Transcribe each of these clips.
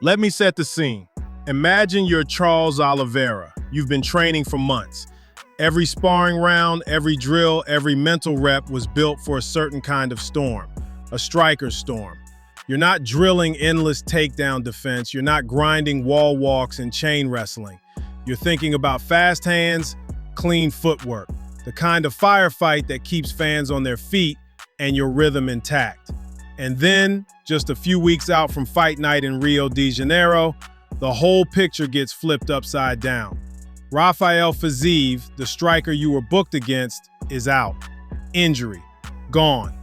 Let me set the scene. Imagine you're Charles Oliveira. You've been training for months. Every sparring round, every drill, every mental rep was built for a certain kind of storm, a striker's storm. You're not drilling endless takedown defense. You're not grinding wall walks and chain wrestling. You're thinking about fast hands, clean footwork, the kind of firefight that keeps fans on their feet and your rhythm intact. And then, just a few weeks out from fight night in Rio de Janeiro, the whole picture gets flipped upside down. Rafael Fiziev, the striker you were booked against, is out. Injury. Gone.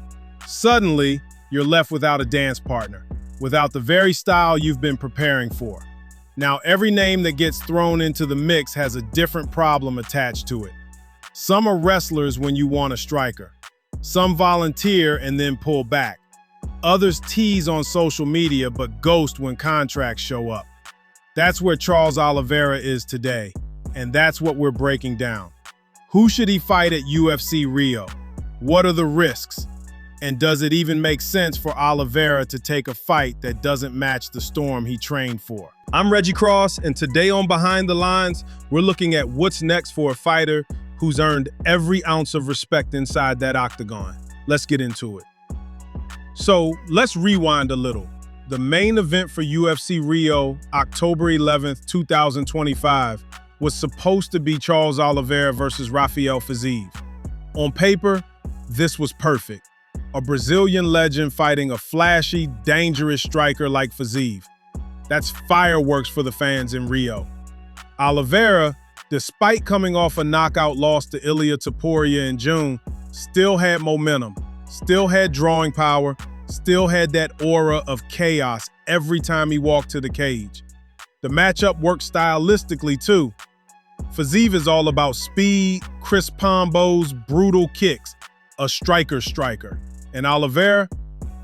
Suddenly, you're left without a dance partner, without the very style you've been preparing for. Now, every name that gets thrown into the mix has a different problem attached to it. Some are wrestlers when you want a striker. Some volunteer and then pull back. Others tease on social media but ghost when contracts show up. That's where Charles Oliveira is today, and that's what we're breaking down. Who should he fight at UFC Rio? What are the risks? And does it even make sense for Oliveira to take a fight that doesn't match the storm he trained for? I'm Reggie Cross, and today on Behind the Lines, we're looking at what's next for a fighter who's earned every ounce of respect inside that octagon. Let's get into it. So let's rewind a little. The main event for UFC Rio, October 11th, 2025, was supposed to be Charles Oliveira versus Rafael Fiziev. On paper, this was perfect. A Brazilian legend fighting a flashy, dangerous striker like Fiziev. That's fireworks for the fans in Rio. Oliveira, despite coming off a knockout loss to Ilia Topuria in June, still had momentum, still had drawing power, still had that aura of chaos every time he walked to the cage. The matchup worked stylistically too. Fiziev is all about speed, crisp combos, brutal kicks, a striker. And Oliveira,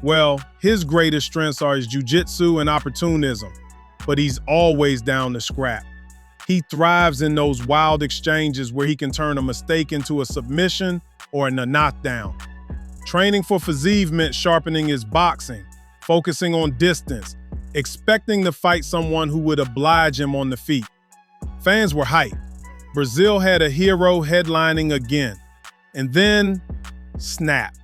well, his greatest strengths are his jiu-jitsu and opportunism, but he's always down to scrap. He thrives in those wild exchanges where he can turn a mistake into a submission or a knockdown. Training for Fiziev meant sharpening his boxing, focusing on distance, expecting to fight someone who would oblige him on the feet. Fans were hyped. Brazil had a hero headlining again. And then, snap.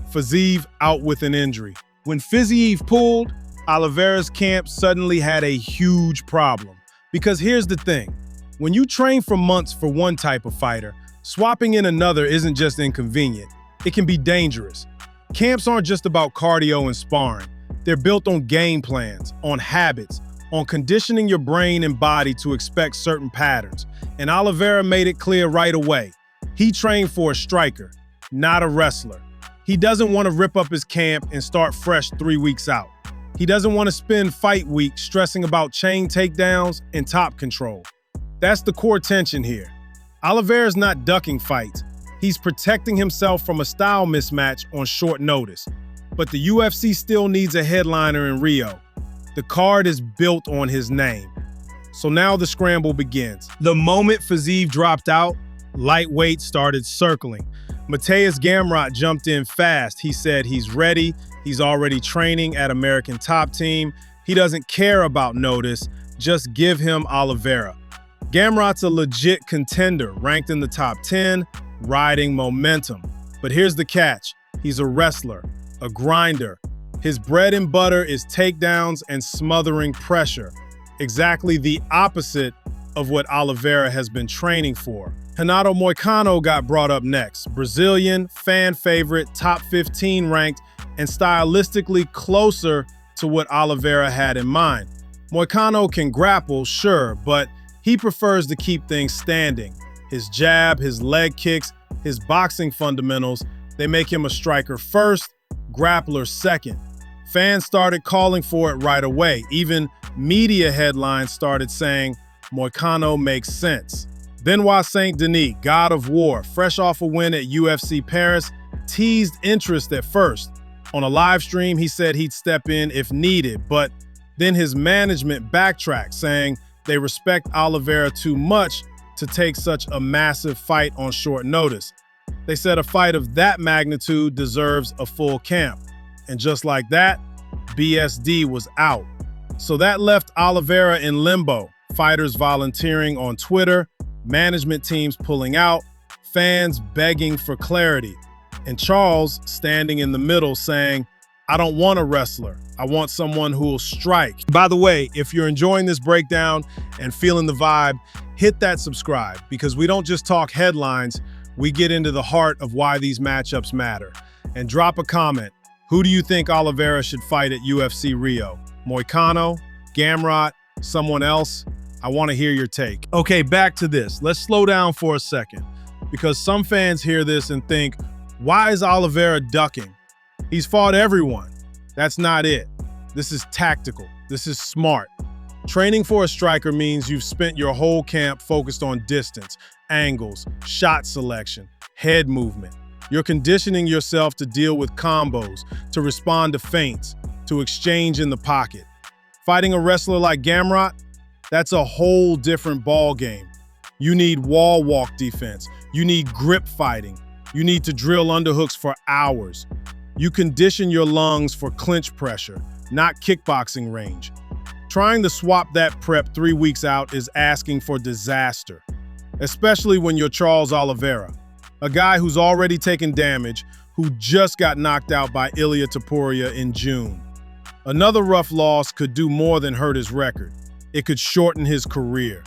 Fiziev out with an injury. When Fiziev pulled, Oliveira's camp suddenly had a huge problem. Because here's the thing, when you train for months for one type of fighter, swapping in another isn't just inconvenient, it can be dangerous. Camps aren't just about cardio and sparring. They're built on game plans, on habits, on conditioning your brain and body to expect certain patterns. And Oliveira made it clear right away. He trained for a striker, not a wrestler. He doesn't want to rip up his camp and start fresh 3 weeks out. He doesn't want to spend fight week stressing about chain takedowns and top control. That's the core tension here. Oliveira's not ducking fights. He's protecting himself from a style mismatch on short notice. But the UFC still needs a headliner in Rio. The card is built on his name. So now the scramble begins. The moment Fiziev dropped out, lightweight started circling. Mateusz Gamrot jumped in fast. He said he's ready. He's already training at American Top Team. He doesn't care about notice. Just give him Oliveira. Gamrot's a legit contender, ranked in the top 10, riding momentum. But here's the catch. He's a wrestler, a grinder. His bread and butter is takedowns and smothering pressure. Exactly the opposite of what Oliveira has been training for. Renato Moicano got brought up next. Brazilian, fan favorite, top 15 ranked, and stylistically closer to what Oliveira had in mind. Moicano can grapple, sure, but he prefers to keep things standing. His jab, his leg kicks, his boxing fundamentals, they make him a striker first, grappler second. Fans started calling for it right away. Even media headlines started saying, Moicano makes sense. Benoît Saint Denis, God of War, fresh off a win at UFC Paris, teased interest at first. On a live stream, he said he'd step in if needed, but then his management backtracked, saying they respect Oliveira too much to take such a massive fight on short notice. They said a fight of that magnitude deserves a full camp. And just like that, BSD was out. So that left Oliveira in limbo. Fighters volunteering on Twitter, management teams pulling out, fans begging for clarity, and Charles standing in the middle saying, I don't want a wrestler. I want someone who will strike. By the way, if you're enjoying this breakdown and feeling the vibe, hit that subscribe, because we don't just talk headlines, we get into the heart of why these matchups matter. And drop a comment. Who do you think Oliveira should fight at UFC Rio? Moicano? Gamrot? Someone else? I want to hear your take. Okay, back to this. Let's slow down for a second, because some fans hear this and think, why is Oliveira ducking? He's fought everyone. That's not it. This is tactical. This is smart. Training for a striker means you've spent your whole camp focused on distance, angles, shot selection, head movement. You're conditioning yourself to deal with combos, to respond to feints, to exchange in the pocket. Fighting a wrestler like Gamrot, that's a whole different ball game. You need wall walk defense. You need grip fighting. You need to drill underhooks for hours. You condition your lungs for clinch pressure, not kickboxing range. Trying to swap that prep 3 weeks out is asking for disaster, especially when you're Charles Oliveira, a guy who's already taken damage, who just got knocked out by Ilia Topuria in June. Another rough loss could do more than hurt his record. It could shorten his career.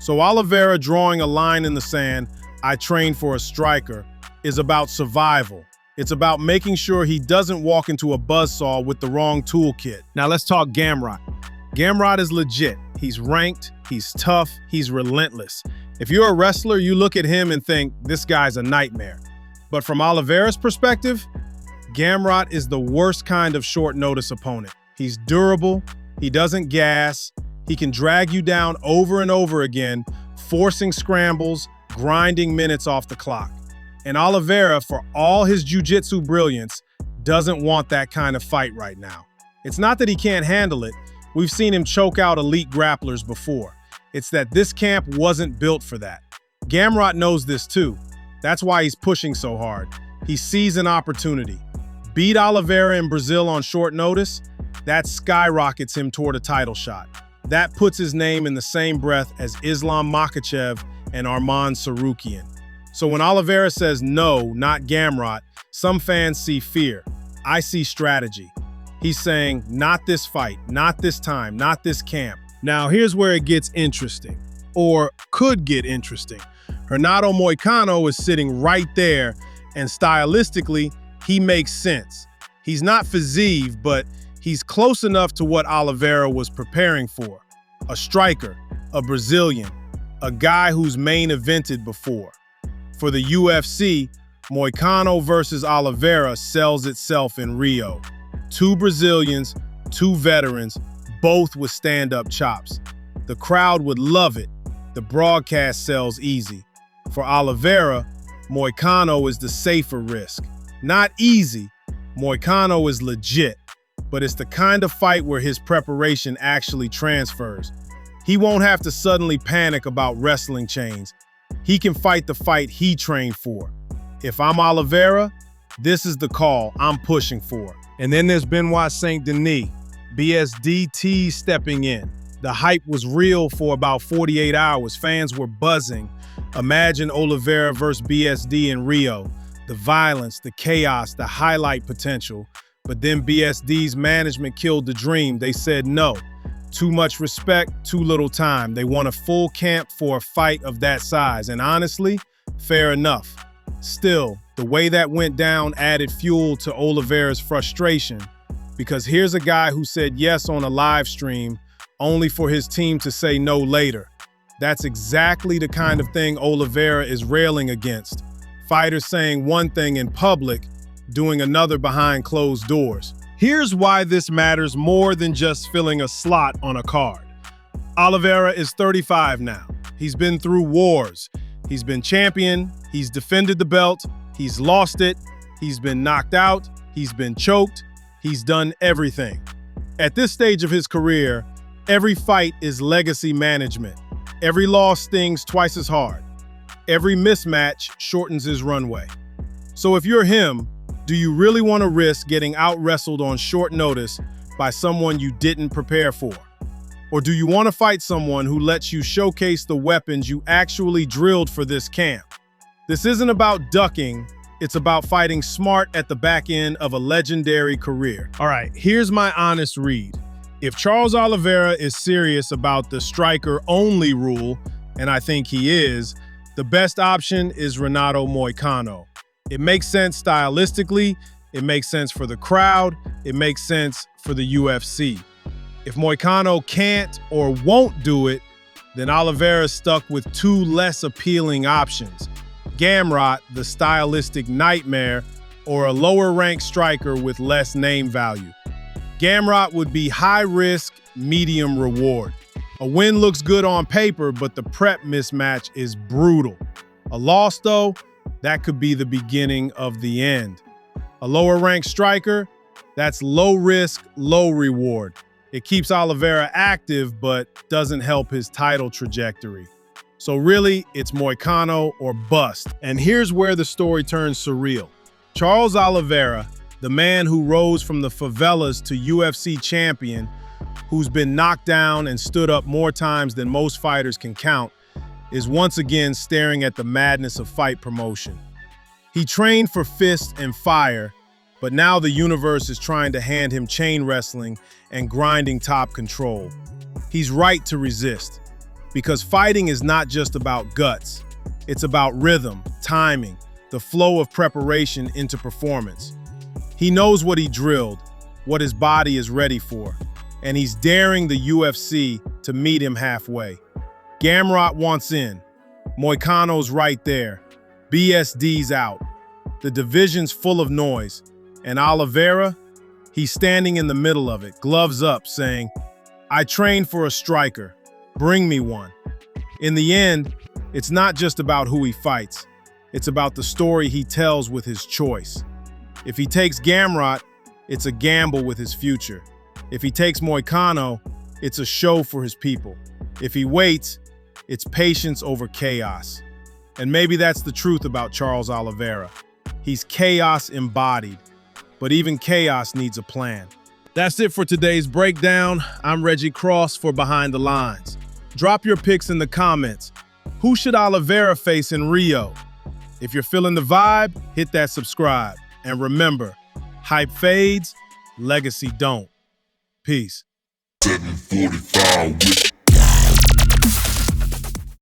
So Oliveira drawing a line in the sand, I train for a striker, is about survival. It's about making sure he doesn't walk into a buzzsaw with the wrong toolkit. Now let's talk Gamrot. Gamrot is legit. He's ranked, he's tough, he's relentless. If you're a wrestler, you look at him and think, this guy's a nightmare. But from Oliveira's perspective, Gamrot is the worst kind of short notice opponent. He's durable, he doesn't gas, he can drag you down over and over again, forcing scrambles, grinding minutes off the clock. And Oliveira, for all his jiu-jitsu brilliance, doesn't want that kind of fight right now. It's not that he can't handle it. We've seen him choke out elite grapplers before. It's that this camp wasn't built for that. Gamrot knows this too. That's why he's pushing so hard. He sees an opportunity. Beat Oliveira in Brazil on short notice, that skyrockets him toward a title shot. That puts his name in the same breath as Islam Makhachev and Arman Tsarukyan. So when Oliveira says no, not Gamrot, some fans see fear. I see strategy. He's saying, not this fight, not this time, not this camp. Now here's where it gets interesting, or could get interesting. Renato Moicano is sitting right there, and stylistically, he makes sense. He's not Fiziev, but he's close enough to what Oliveira was preparing for. A striker, a Brazilian, a guy who's main evented before. For the UFC, Moicano versus Oliveira sells itself in Rio. 2 Brazilians, 2 veterans, both with stand-up chops. The crowd would love it. The broadcast sells easy. For Oliveira, Moicano is the safer risk. Not easy. Moicano is legit, but it's the kind of fight where his preparation actually transfers. He won't have to suddenly panic about wrestling chains. He can fight the fight he trained for. If I'm Oliveira, this is the call I'm pushing for. And then there's Benoît Saint Denis, BSDT stepping in. The hype was real for about 48 hours. Fans were buzzing. Imagine Oliveira versus BSD in Rio. The violence, the chaos, the highlight potential. But then BSD's management killed the dream. They said no. Too much respect, too little time. They want a full camp for a fight of that size. And honestly, fair enough. Still, the way that went down added fuel to Oliveira's frustration, because here's a guy who said yes on a live stream only for his team to say no later. That's exactly the kind of thing Oliveira is railing against. Fighters saying one thing in public, doing another behind closed doors. Here's why this matters more than just filling a slot on a card. Oliveira is 35 now. He's been through wars. He's been champion. He's defended the belt. He's lost it. He's been knocked out. He's been choked. He's done everything. At this stage of his career, every fight is legacy management. Every loss stings twice as hard. Every mismatch shortens his runway. So if you're him, do you really want to risk getting out-wrestled on short notice by someone you didn't prepare for? Or do you want to fight someone who lets you showcase the weapons you actually drilled for this camp? This isn't about ducking, it's about fighting smart at the back end of a legendary career. All right, here's my honest read. If Charles Oliveira is serious about the striker-only rule, and I think he is, the best option is Renato Moicano. It makes sense stylistically, it makes sense for the crowd, it makes sense for the UFC. If Moicano can't or won't do it, then Oliveira's stuck with two less appealing options: Gamrot, the stylistic nightmare, or a lower-ranked striker with less name value. Gamrot would be high risk, medium reward. A win looks good on paper, but the prep mismatch is brutal. A loss, though, that could be the beginning of the end. A lower-ranked striker, that's low risk, low reward. It keeps Oliveira active, but doesn't help his title trajectory. So really, it's Moicano or bust. And here's where the story turns surreal. Charles Oliveira, the man who rose from the favelas to UFC champion, who's been knocked down and stood up more times than most fighters can count, is once again staring at the madness of fight promotion. He trained for fist and fire, but now the universe is trying to hand him chain wrestling and grinding top control. He's right to resist, because fighting is not just about guts. It's about rhythm, timing, the flow of preparation into performance. He knows what he drilled, what his body is ready for, and he's daring the UFC to meet him halfway. Gamrot wants in. Moicano's right there. BSD's out. The division's full of noise. And Oliveira, he's standing in the middle of it, gloves up, saying, "I trained for a striker. Bring me one." In the end, it's not just about who he fights. It's about the story he tells with his choice. If he takes Gamrot, it's a gamble with his future. If he takes Moicano, it's a show for his people. If he waits, it's patience over chaos. And maybe that's the truth about Charles Oliveira. He's chaos embodied, but even chaos needs a plan. That's it for today's breakdown. I'm Reggie Cross for Behind the Lines. Drop your picks in the comments. Who should Oliveira face in Rio? If you're feeling the vibe, hit that subscribe. And remember, hype fades, legacy don't. Peace. 745